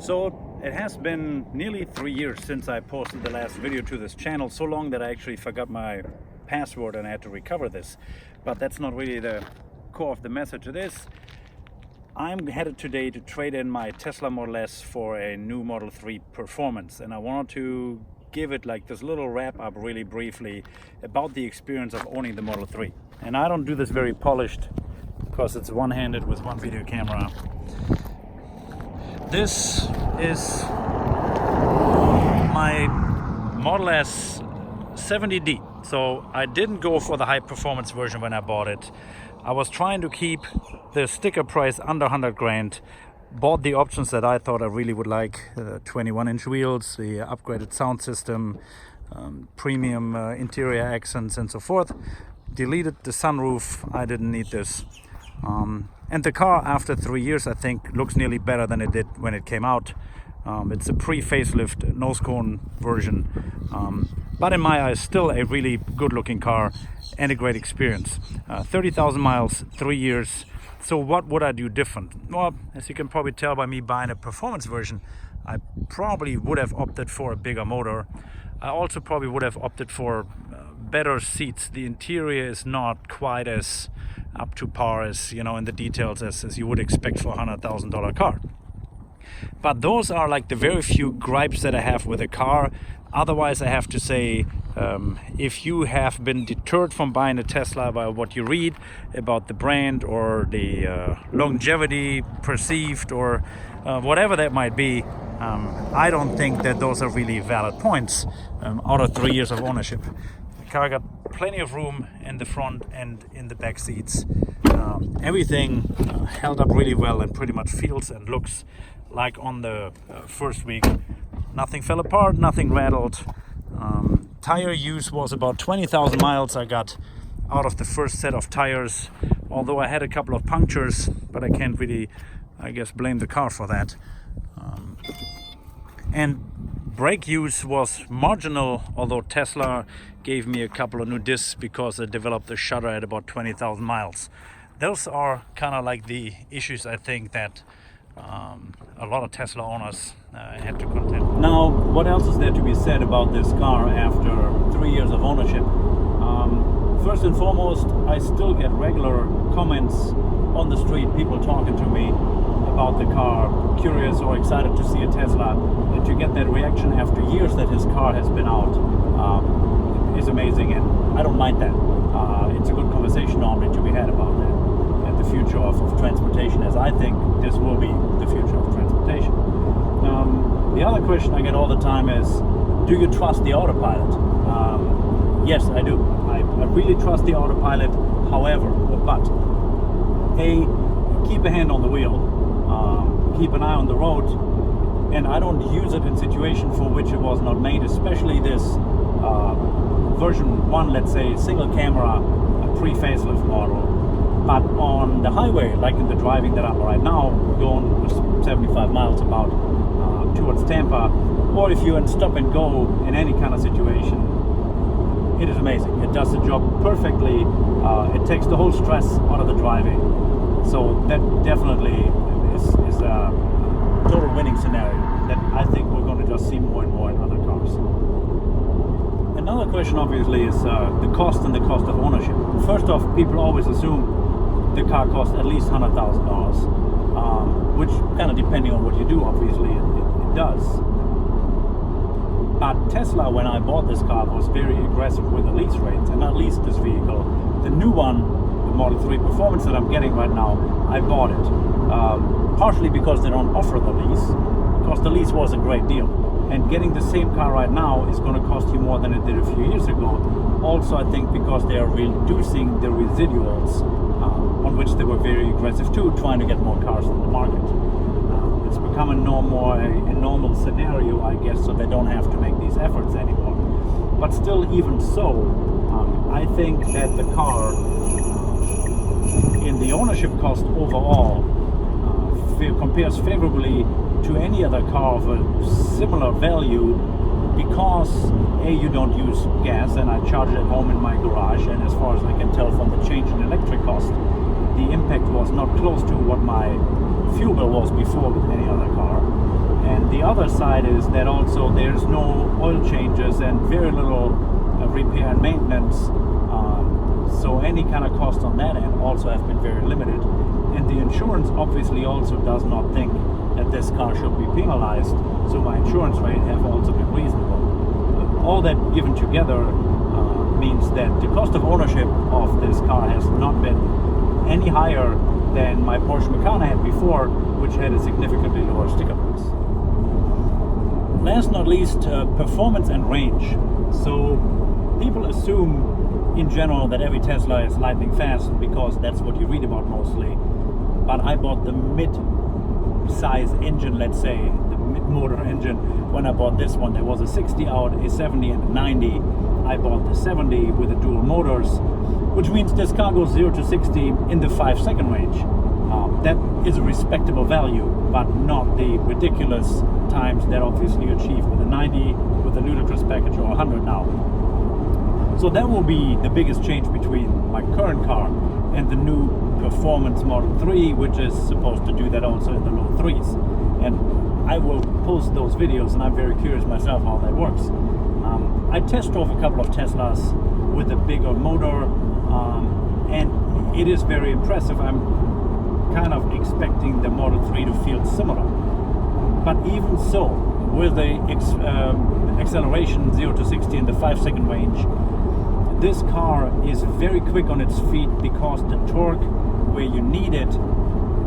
So it has been nearly 3 years since I posted the last video to this channel, so long that I actually forgot my password and I had to recover this. But that's not really the core of the message of this. I'm headed today to trade in my Tesla Model S for a new Model 3 Performance, and I wanted to give it like this little wrap up really briefly about the experience of owning the Model 3. And I don't do this very polished because it's one-handed with one video camera. This is my Model S 70D. So I didn't go for the high performance version when I bought it. I was trying to keep the sticker price under 100 grand. Bought the options that I thought I really would like: 21-inch wheels, the upgraded sound system, premium interior accents, and so forth. Deleted the sunroof. I didn't need this. And the car, after 3 years, I think looks nearly better than it did when it came out. It's a pre-facelift nose cone version, but in my eyes still a really good looking car and a great experience. 30,000 miles, 3 years. So what would I do different? Well, as you can probably tell by me buying a performance version, I probably would have opted for a bigger motor. I also probably would have opted for better seats. The interior is not quite as up to par as, in the details as you would expect for a $100,000 car. But those are like the very few gripes that I have with a car. Otherwise, I have to say, if you have been deterred from buying a Tesla by what you read about the brand or the longevity perceived or whatever that might be, I don't think that those are really valid points out of 3 years of ownership. The car got plenty of room in the front and in the back seats. Everything held up really well and pretty much feels and looks like on the first week. Nothing fell apart, nothing rattled. Tire use was about 20,000 miles I got out of the first set of tires, although I had a couple of punctures, but I can't really, I guess, blame the car for that. And brake use was marginal, although Tesla gave me a couple of new discs because they developed a shudder at about 20,000 miles. Those are kind of like the issues I think that a lot of Tesla owners had to contend. Now, what else is there to be said about this car after 3 years of ownership? First and foremost, I still get regular comments on the street, people talking to me about the car, curious or excited to see a Tesla, and to get that reaction after years that his car has been out is amazing, and I don't mind that. It's a good conversation normally to be had about that and the future of transportation, as I think this will be the future of transportation. The other question I get all the time is, do you trust the autopilot? Yes, I do. I really trust the autopilot. However, but keep a hand on the wheel, keep an eye on the road, and I don't use it in situations for which it was not made, especially this version 1, let's say, single camera, pre-facelift model. But on the highway, like in the driving that I'm right now, going 75 miles about towards Tampa, or if you're in stop and go in any kind of situation, it is amazing. It does the job perfectly. It takes the whole stress out of the driving. So that definitely is a total winning scenario that I think we're going to just see more and more in other cars. Another question obviously is the cost and the cost of ownership. First off, people always assume the car costs at least $100,000, which kind of depending on what you do, obviously it does. But Tesla, when I bought this car, was very aggressive with the lease rates, and I leased this vehicle. The new one, the Model 3 Performance that I'm getting right now, I bought it. Partially because they don't offer the lease, because the lease was a great deal. And getting the same car right now is going to cost you more than it did a few years ago. Also, I think because they are reducing the residuals, on which they were very aggressive too, trying to get more cars on the market. It's become a normal scenario, I guess, so they don't have to make these efforts anymore. But still, even so, I think that the car, in the ownership cost overall, compares favorably to any other car of a similar value, because you don't use gas, and I charge it at home in my garage, and as far as I can tell from the change in electric cost, the impact was not close to what my fuel bill was before with any other car. And the other side is that also there's no oil changes and very little repair and maintenance. So any kind of cost on that end also have been very limited. And the insurance obviously also does not think that this car should be penalized. So my insurance rate have also been reasonable. All that given together means that the cost of ownership of this car has not been any higher than my Porsche Macan had before, which had a significantly lower sticker price. Last not least, performance and range. So people assume in general that every Tesla is lightning fast because that's what you read about mostly. But I bought the mid-size engine, let's say, the mid-motor engine. When I bought this one, there was a 60 out, a 70 and a 90. I bought the 70 with the dual motors, which means this car goes 0 to 60 in the 5-second range. That is a respectable value, but not the ridiculous times that obviously you achieve with a 90, with a ludicrous package, or 100 now. So that will be the biggest change between my current car and the new Performance Model 3, which is supposed to do that also in the low 3s. And I will post those videos, and I'm very curious myself how that works. I test drove a couple of Teslas with a bigger motor, and it is very impressive. I'm kind of expecting the Model 3 to feel similar. But even so, with the acceleration 0 to 60 in the 5-second range, this car is very quick on its feet because the torque where you need it,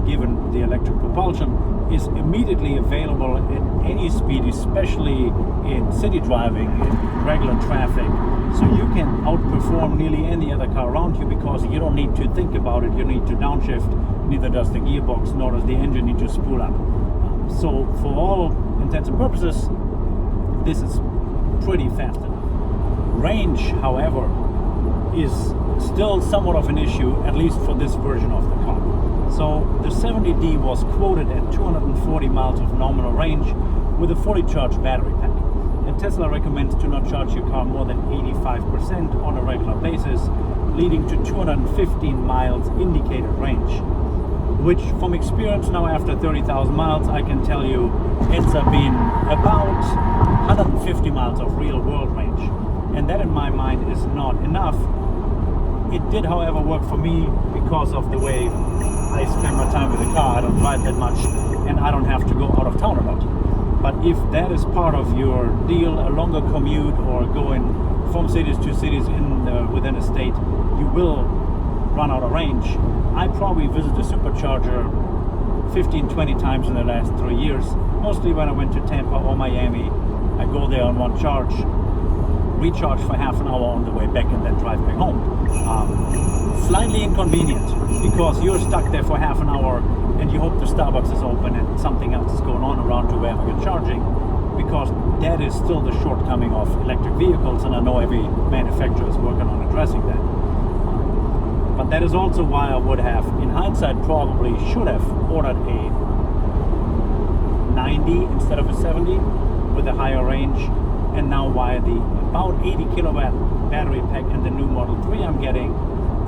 given the electric propulsion, is immediately available at any speed, especially in city driving, in regular traffic. So you can outperform nearly any other car around you because you don't need to think about it. You need to downshift, neither does the gearbox, nor does the engine need to spool up. So for all intents and purposes, this is pretty fast enough. Range, however, is still somewhat of an issue, at least for this version of the car. So the 70D was quoted at 240 miles of nominal range with a fully charged battery pack. And Tesla recommends to not charge your car more than 85% on a regular basis, leading to 215 miles indicated range, which from experience now after 30,000 miles, I can tell you ends up being about 150 miles of real world range. And that in my mind is not enough. It did, however, work for me because of the way I spend my time with the car. I don't drive that much, and I don't have to go out of town a lot. But if that is part of your deal, a longer commute or going from cities to cities within a state, you will run out of range. I probably visited a supercharger 15-20 times in the last 3 years, mostly when I went to Tampa or Miami. I go there on one charge, recharge for half an hour on the way back, and then drive back home. Slightly inconvenient because you're stuck there for half an hour and you hope the Starbucks is open and something else is going on around to wherever you're charging, because that is still the shortcoming of electric vehicles, and I know every manufacturer is working on addressing that. But that is also why I would have, in hindsight, probably should have ordered a 90 instead of a 70 with a higher range. And now why the about 80 kilowatt battery pack in the new Model 3 I'm getting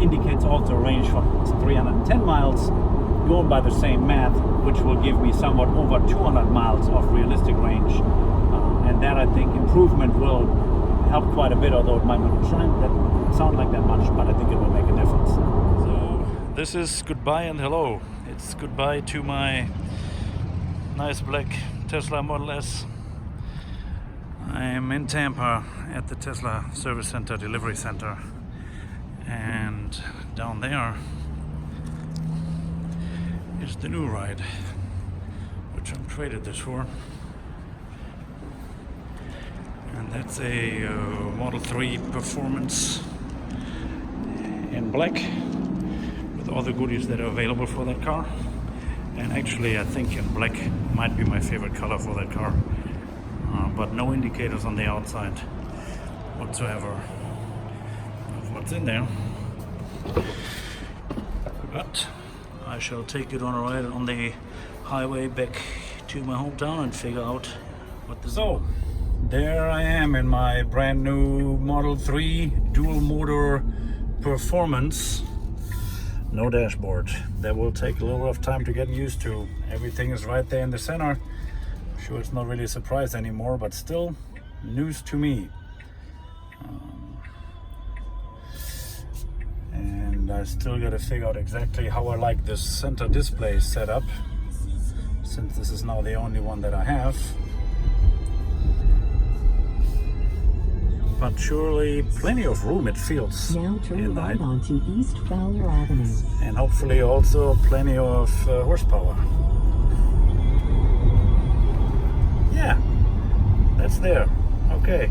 indicates also a range from 310 miles, going by the same math, which will give me somewhat over 200 miles of realistic range. And that, I think, improvement will help quite a bit, although it might not sound like that much, but I think it will make a difference. So this is goodbye and hello. It's goodbye to my nice black Tesla Model S. I'm in Tampa at the Tesla Service Center, Delivery Center, and down there is the new ride, which I'm traded this for, and that's a Model 3 Performance in black with all the goodies that are available for that car. And actually I think in black might be my favorite color for that car. But no indicators on the outside whatsoever of what's in there. But I shall take it on a ride on the highway back to my hometown and figure out what this is. So there I am in my brand new Model 3 dual motor Performance. No dashboard. That will take a little bit of time to get used to. Everything is right there in the center. Sure, it's not really a surprise anymore, but still news to me. And I still got to figure out exactly how I like this center display setup, since this is now the only one that I have. But surely plenty of room, it feels. Now turn right onto East Fowler Avenue. And hopefully also plenty of horsepower. Yeah, that's there. Okay,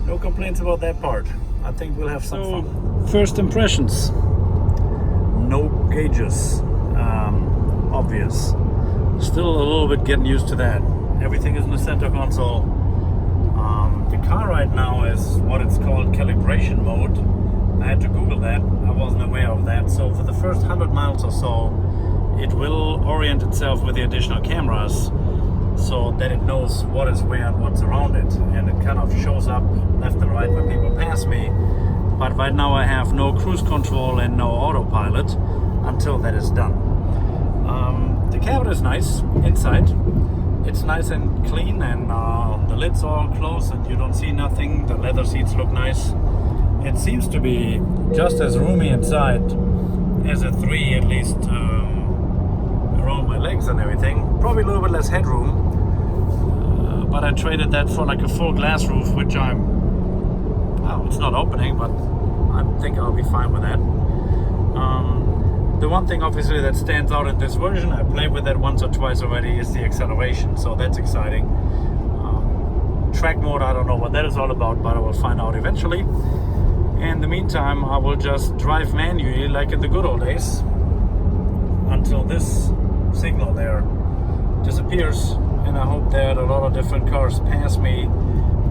no complaints about that part. I think we'll have some fun. First impressions. No gauges, obvious. Still a little bit getting used to that. Everything is in the center console. The car right now is what it's called calibration mode. I had to Google that. I wasn't aware of that. So for the first 100 miles or so, it will orient itself with the additional cameras so that it knows what is where and what's around it. And it kind of shows up left and right when people pass me. But right now I have no cruise control and no autopilot until that is done. The cabin is nice inside. It's nice and clean, and the lids are all closed and you don't see nothing. The leather seats look nice. It seems to be just as roomy inside as a 3, at least around my legs and everything. Probably a little bit less headroom, but I traded that for like a full glass roof, which it's not opening, but I think I'll be fine with that. The one thing obviously that stands out in this version, I played with that once or twice already, is the acceleration, so that's exciting. Track mode, I don't know what that is all about, but I will find out eventually. In the meantime, I will just drive manually like in the good old days until this signal there disappears, and I hope that a lot of different cars pass me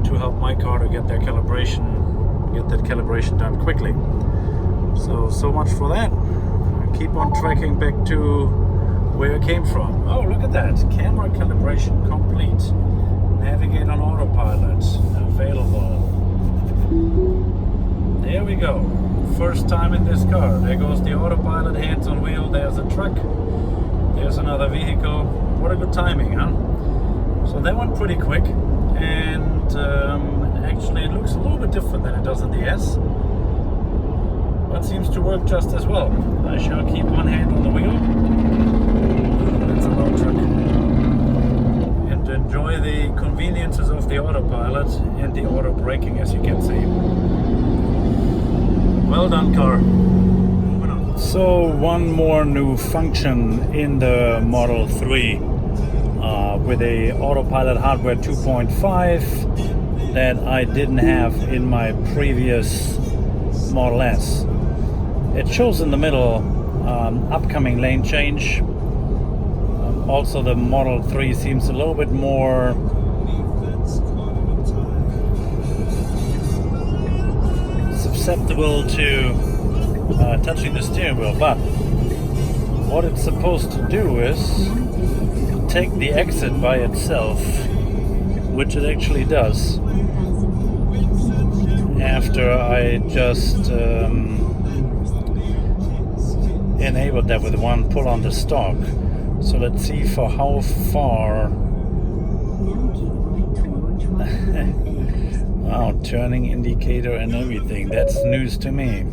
to help my car to get that calibration done quickly. So much for that. Keep on tracking back to where it came from. Oh, look at that. Camera calibration complete. Navigate on autopilot. Available. There we go. First time in this car. There goes the autopilot, hands on wheel. There's a truck. There's another vehicle. What a good timing, huh? So that went pretty quick. And actually it looks a little bit different than it does in the S. But seems to work just as well. I shall keep one hand on the wheel. That's a load truck. And enjoy the conveniences of the autopilot and the auto braking, as you can see. Well done, car. Moving on. So one more new function in the Model 3 with a autopilot hardware 2.5 that I didn't have in my previous Model S. It shows in the middle upcoming lane change. Also the Model 3 seems a little bit more susceptible to touching the steering wheel, but what it's supposed to do is take the exit by itself, which it actually does after I just enabled that with one pull on the stalk. So let's see for how far. Wow, turning indicator and everything. That's news to me.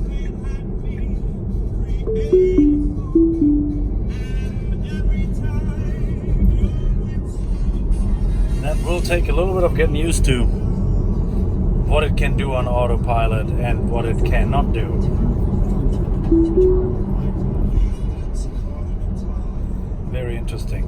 That will take a little bit of getting used to what it can do on autopilot and what it cannot do. Very interesting.